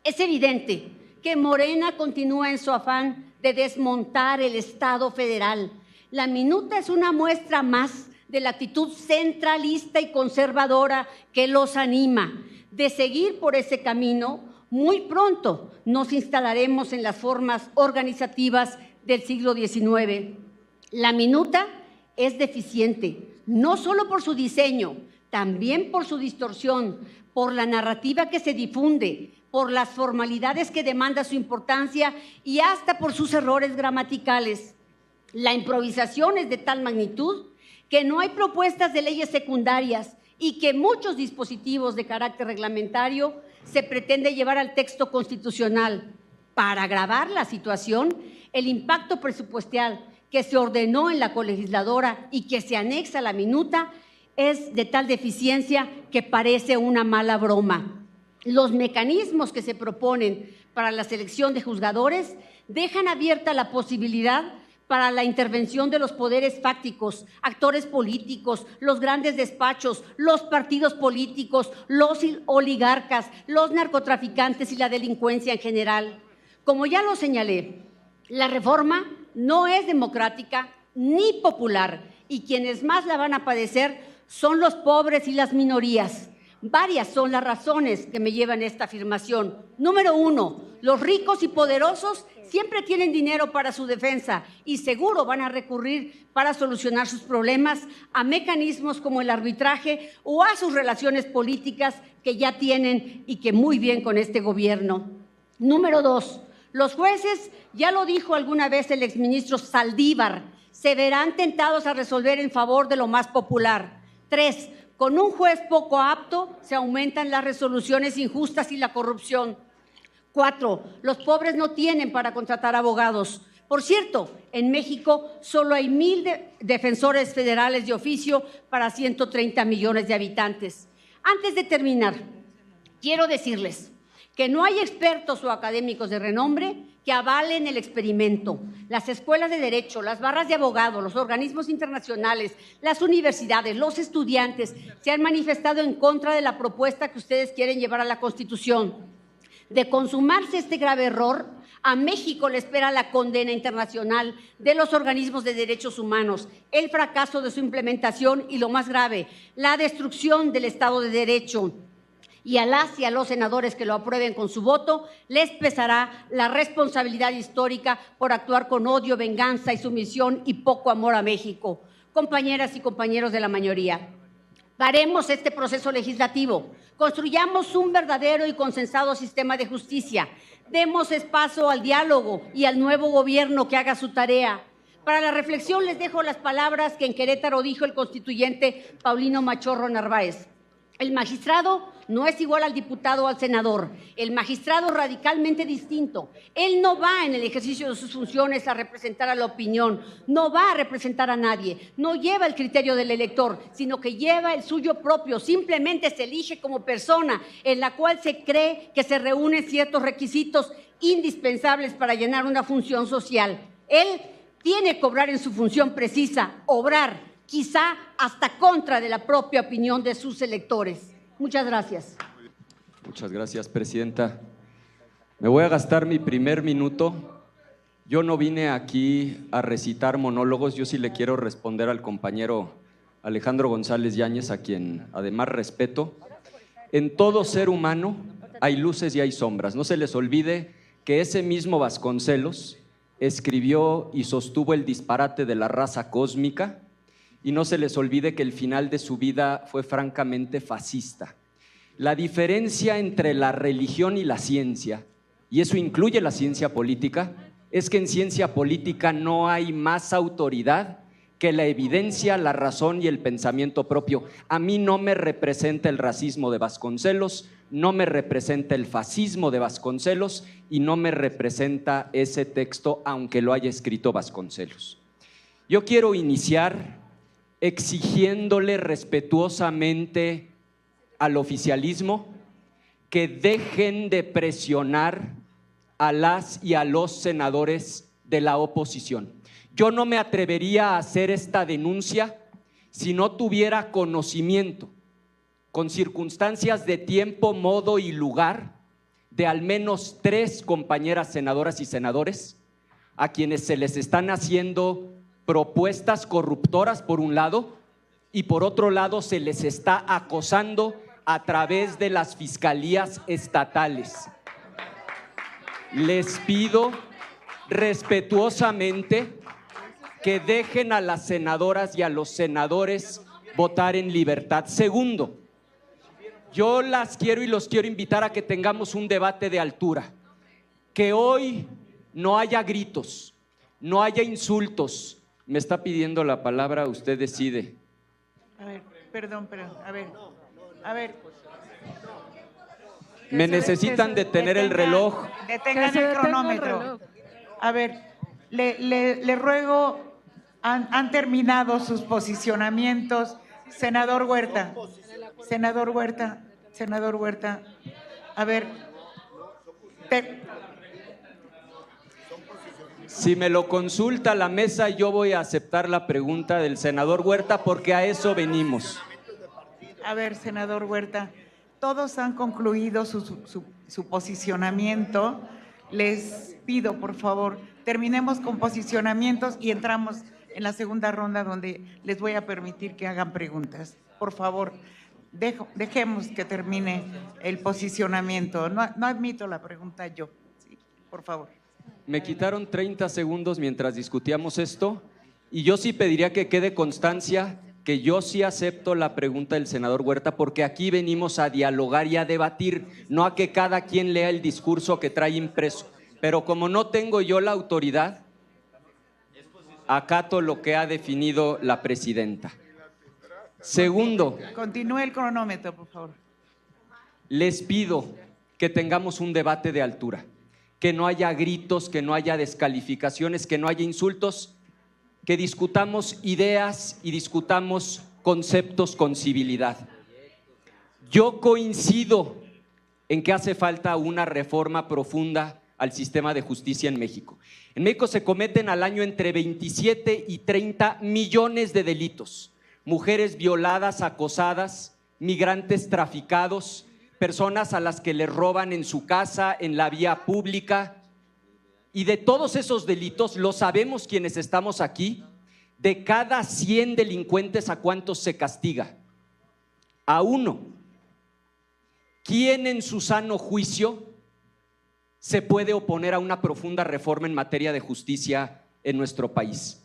Es evidente que Morena continúa en su afán de desmontar el Estado federal. La minuta es una muestra más de la actitud centralista y conservadora que los anima. De seguir por ese camino, muy pronto nos instalaremos en las formas organizativas del siglo XIX. La minuta es deficiente, no solo por su diseño, también por su distorsión, por la narrativa que se difunde, por las formalidades que demanda su importancia y hasta por sus errores gramaticales. La improvisación es de tal magnitud que no hay propuestas de leyes secundarias y que muchos dispositivos de carácter reglamentario se pretende llevar al texto constitucional. Para agravar la situación, el impacto presupuestal que se ordenó en la colegisladora y que se anexa a la minuta es de tal deficiencia que parece una mala broma. Los mecanismos que se proponen para la selección de juzgadores dejan abierta la posibilidad para la intervención de los poderes fácticos, actores políticos, los grandes despachos, los partidos políticos, los oligarcas, los narcotraficantes y la delincuencia en general. Como ya lo señalé, la reforma no es democrática ni popular y quienes más la van a padecer son los pobres y las minorías. Varias son las razones que me llevan a esta afirmación. Número 1, los ricos y poderosos siempre tienen dinero para su defensa y seguro van a recurrir para solucionar sus problemas a mecanismos como el arbitraje o a sus relaciones políticas que ya tienen y que muy bien con este gobierno. Número 2, los jueces, ya lo dijo alguna vez el exministro Saldívar, se verán tentados a resolver en favor de lo más popular. 3, con un juez poco apto se aumentan las resoluciones injustas y la corrupción. 4, los pobres no tienen para contratar abogados. Por cierto, en México solo hay 1,000 defensores federales de oficio para 130 millones de habitantes. Antes de terminar, quiero decirles que no hay expertos o académicos de renombre que avalen el experimento. Las escuelas de derecho, las barras de abogados, los organismos internacionales, las universidades, los estudiantes se han manifestado en contra de la propuesta que ustedes quieren llevar a la Constitución. De consumarse este grave error, a México le espera la condena internacional de los organismos de derechos humanos, el fracaso de su implementación y, lo más grave, la destrucción del Estado de Derecho. Y a las y a los senadores que lo aprueben con su voto, les pesará la responsabilidad histórica por actuar con odio, venganza y sumisión y poco amor a México. Compañeras y compañeros de la mayoría, paremos este proceso legislativo, construyamos un verdadero y consensado sistema de justicia, demos espacio al diálogo y al nuevo gobierno que haga su tarea. Para la reflexión les dejo las palabras que en Querétaro dijo el constituyente Paulino Machorro Narváez. El magistrado no es igual al diputado o al senador. El magistrado es radicalmente distinto. Él no va en el ejercicio de sus funciones a representar a la opinión, no va a representar a nadie, no lleva el criterio del elector, sino que lleva el suyo propio. Simplemente se elige como persona en la cual se cree que se reúnen ciertos requisitos indispensables para llenar una función social. Él tiene que obrar en su función precisa, obrar quizá hasta contra de la propia opinión de sus electores. Muchas gracias. Muchas gracias, presidenta. Me voy a gastar mi primer minuto. Yo no vine aquí a recitar monólogos, yo sí le quiero responder al compañero Alejandro González Yáñez, a quien además respeto. En todo ser humano hay luces y hay sombras. No se les olvide que ese mismo Vasconcelos escribió y sostuvo el disparate de la raza cósmica. Y no se les olvide que el final de su vida fue francamente fascista. La diferencia entre la religión y la ciencia, y eso incluye la ciencia política, es que en ciencia política no hay más autoridad que la evidencia, la razón y el pensamiento propio. A mí no me representa el racismo de Vasconcelos, no me representa el fascismo de Vasconcelos y no me representa ese texto, aunque lo haya escrito Vasconcelos. Yo quiero iniciar exigiéndole respetuosamente al oficialismo que dejen de presionar a las y a los senadores de la oposición. Yo no me atrevería a hacer esta denuncia si no tuviera conocimiento, con circunstancias de tiempo, modo y lugar, de al menos 3 compañeras senadoras y senadores a quienes se les están haciendo propuestas corruptoras por un lado y por otro lado se les está acosando a través de las fiscalías estatales. Les pido respetuosamente que dejen a las senadoras y a los senadores votar en libertad. Segundo, yo las quiero y los quiero invitar a que tengamos un debate de altura, que hoy no haya gritos, no haya insultos. Me está pidiendo la palabra, usted decide. A ver, perdón, a ver. Me necesitan detener el reloj. Detengan el cronómetro. A ver, le ruego, han terminado sus posicionamientos. Senador Huerta. A ver. Si me lo consulta la mesa, yo voy a aceptar la pregunta del senador Huerta porque a eso venimos. A ver, senador Huerta, todos han concluido su posicionamiento. Les pido, por favor, terminemos con posicionamientos y entramos en la segunda ronda donde les voy a permitir que hagan preguntas. Por favor, dejemos que termine el posicionamiento. No admito la pregunta yo. Sí, por favor. Me quitaron 30 segundos mientras discutíamos esto y yo sí pediría que quede constancia que yo sí acepto la pregunta del senador Huerta porque aquí venimos a dialogar y a debatir, no a que cada quien lea el discurso que trae impreso. Pero como no tengo yo la autoridad, acato lo que ha definido la presidenta. Segundo, continúe el cronómetro, por favor. Les pido que tengamos un debate de altura, que no haya gritos, que no haya descalificaciones, que no haya insultos, que discutamos ideas y discutamos conceptos con civilidad. Yo coincido en que hace falta una reforma profunda al sistema de justicia en México. En México se cometen al año entre 27 y 30 millones de delitos. Mujeres violadas, acosadas, migrantes traficados, personas a las que les roban en su casa, en la vía pública. Y de todos esos delitos, lo sabemos quienes estamos aquí, de cada 100 delincuentes, ¿a cuántos se castiga? A 1. ¿Quién en su sano juicio se puede oponer a una profunda reforma en materia de justicia en nuestro país?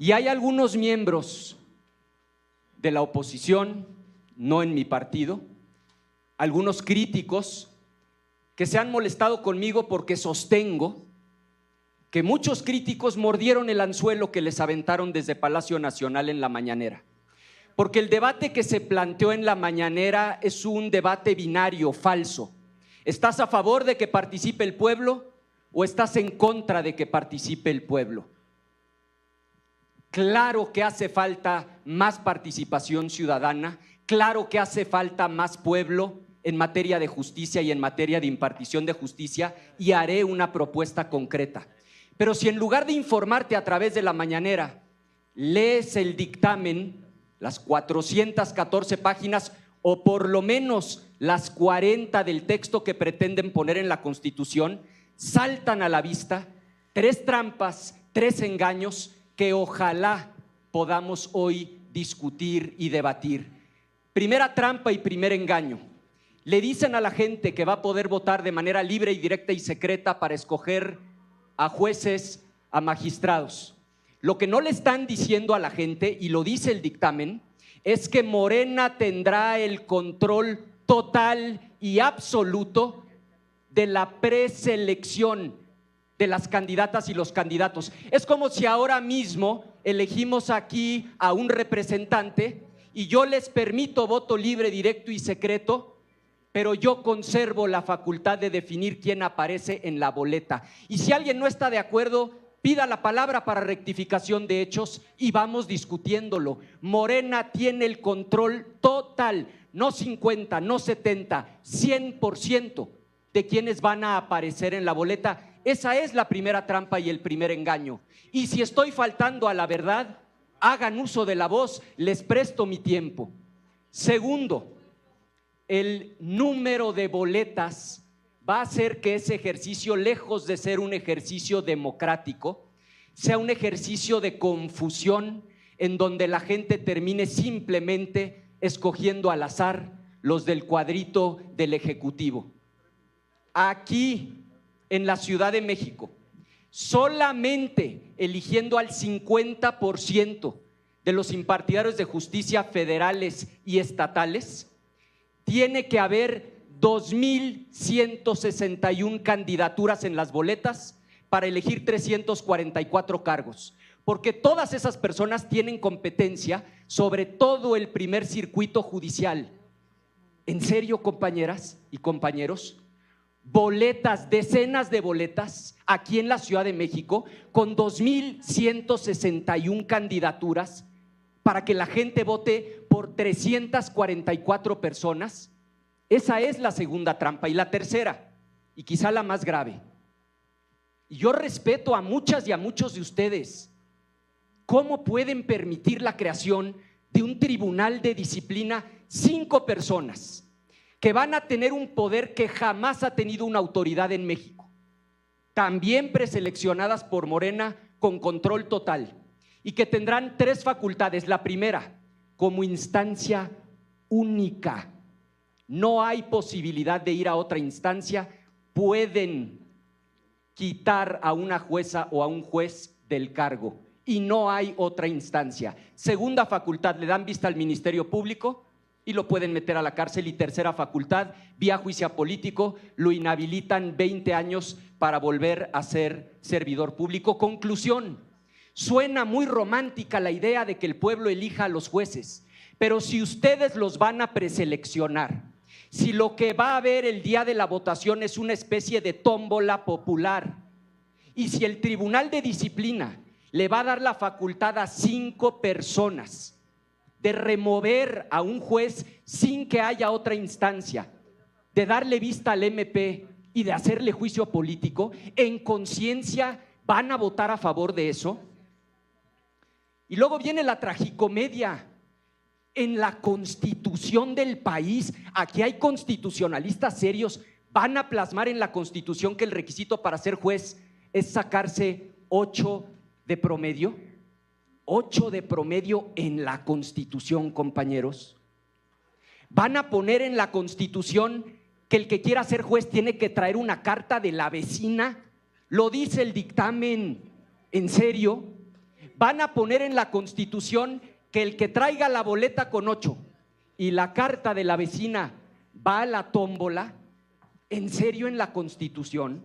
Y hay algunos miembros de la oposición, no en mi partido, algunos críticos que se han molestado conmigo porque sostengo que muchos críticos mordieron el anzuelo que les aventaron desde Palacio Nacional en la mañanera. Porque el debate que se planteó en la mañanera es un debate binario, falso. ¿Estás a favor de que participe el pueblo o estás en contra de que participe el pueblo? Claro que hace falta más participación ciudadana, claro que hace falta más pueblo en materia de justicia y en materia de impartición de justicia, y haré una propuesta concreta. Pero si en lugar de informarte a través de la mañanera, lees el dictamen, las 414 páginas o por lo menos las 40 del texto que pretenden poner en la Constitución, saltan a la vista 3 trampas, 3 engaños que ojalá podamos hoy discutir y debatir. Primera trampa y primer engaño. Le dicen a la gente que va a poder votar de manera libre y directa y secreta para escoger a jueces, a magistrados. Lo que no le están diciendo a la gente, y lo dice el dictamen, es que Morena tendrá el control total y absoluto de la preselección de las candidatas y los candidatos. Es como si ahora mismo elegimos aquí a un representante y yo les permito voto libre, directo y secreto, pero yo conservo la facultad de definir quién aparece en la boleta. Y si alguien no está de acuerdo, pida la palabra para rectificación de hechos y vamos discutiéndolo. Morena tiene el control total, no 50, no 70, 100% de quienes van a aparecer en la boleta. Esa es la primera trampa y el primer engaño. Y si estoy faltando a la verdad, hagan uso de la voz, les presto mi tiempo. Segundo, el número de boletas va a hacer que ese ejercicio, lejos de ser un ejercicio democrático, sea un ejercicio de confusión en donde la gente termine simplemente escogiendo al azar los del cuadrito del Ejecutivo. Aquí, en la Ciudad de México, solamente eligiendo al 50% de los impartidarios de justicia federales y estatales, tiene que haber 2,161 candidaturas en las boletas para elegir 344 cargos, porque todas esas personas tienen competencia sobre todo el primer circuito judicial. ¿En serio, compañeras y compañeros? Boletas, decenas de boletas aquí en la Ciudad de México con 2,161 candidaturas para que la gente vote por 344 personas. Esa es la segunda trampa. Y la tercera, y quizá la más grave, y yo respeto a muchas y a muchos de ustedes, ¿cómo pueden permitir la creación de un tribunal de disciplina? 5 personas que van a tener un poder que jamás ha tenido una autoridad en México, también preseleccionadas por Morena con control total, y que tendrán 3 facultades. La primera, como instancia única, no hay posibilidad de ir a otra instancia, pueden quitar a una jueza o a un juez del cargo y no hay otra instancia. Segunda facultad, le dan vista al Ministerio Público y lo pueden meter a la cárcel. Y tercera facultad, vía juicio político, lo inhabilitan 20 años para volver a ser servidor público. Conclusión, suena muy romántica la idea de que el pueblo elija a los jueces, pero si ustedes los van a preseleccionar, si lo que va a haber el día de la votación es una especie de tómbola popular, y si el Tribunal de Disciplina le va a dar la facultad a 5 personas de remover a un juez sin que haya otra instancia, de darle vista al MP y de hacerle juicio político, ¿en conciencia van a votar a favor de eso? Y luego viene la tragicomedia. En la Constitución del país, aquí hay constitucionalistas serios, van a plasmar en la Constitución que el requisito para ser juez es sacarse 8 de promedio. 8 de promedio en la Constitución, compañeros. Van a poner en la Constitución que el que quiera ser juez tiene que traer una carta de la vecina. Lo dice el dictamen. ¿En serio? Van a poner en la Constitución que el que traiga la boleta con 8 y la carta de la vecina va a la tómbola. ¿En serio, en la Constitución?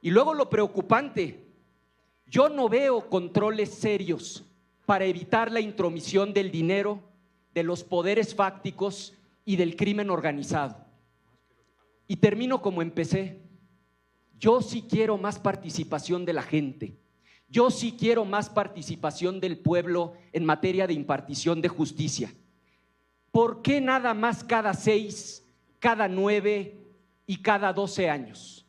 Y luego lo preocupante, yo no veo controles serios para evitar la intromisión del dinero, de los poderes fácticos y del crimen organizado. Y termino como empecé. Yo sí quiero más participación de la gente. Yo sí quiero más participación del pueblo en materia de impartición de justicia. ¿Por qué nada más cada 6, cada 9 y cada 12 años?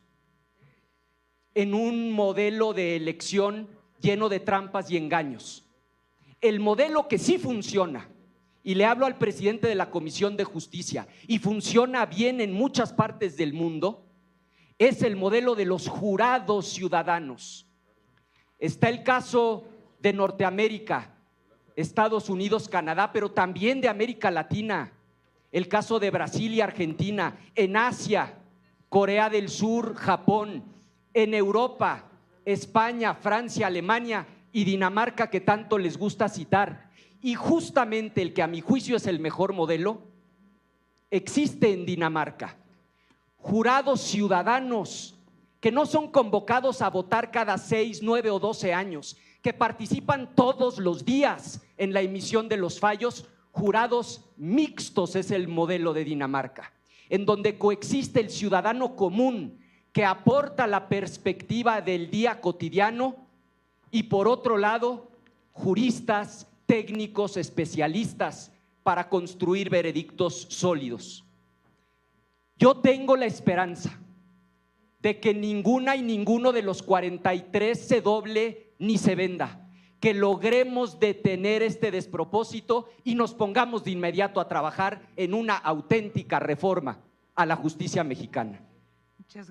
En un modelo de elección lleno de trampas y engaños. El modelo que sí funciona, y le hablo al presidente de la Comisión de Justicia, y funciona bien en muchas partes del mundo, es el modelo de los jurados ciudadanos. Está el caso de Norteamérica, Estados Unidos, Canadá, pero también de América Latina, el caso de Brasil y Argentina, en Asia, Corea del Sur, Japón, en Europa, España, Francia, Alemania y Dinamarca, que tanto les gusta citar. Y justamente el que a mi juicio es el mejor modelo, existe en Dinamarca. Jurados ciudadanos que no son convocados a votar cada 6, 9 o 12 años, que participan todos los días en la emisión de los fallos. Jurados mixtos es el modelo de Dinamarca, en donde coexiste el ciudadano común que aporta la perspectiva del día cotidiano y por otro lado, juristas, técnicos, especialistas para construir veredictos sólidos. Yo tengo la esperanza de que ninguna y ninguno de los 43 se doble ni se venda, que logremos detener este despropósito y nos pongamos de inmediato a trabajar en una auténtica reforma a la justicia mexicana. Muchas gracias.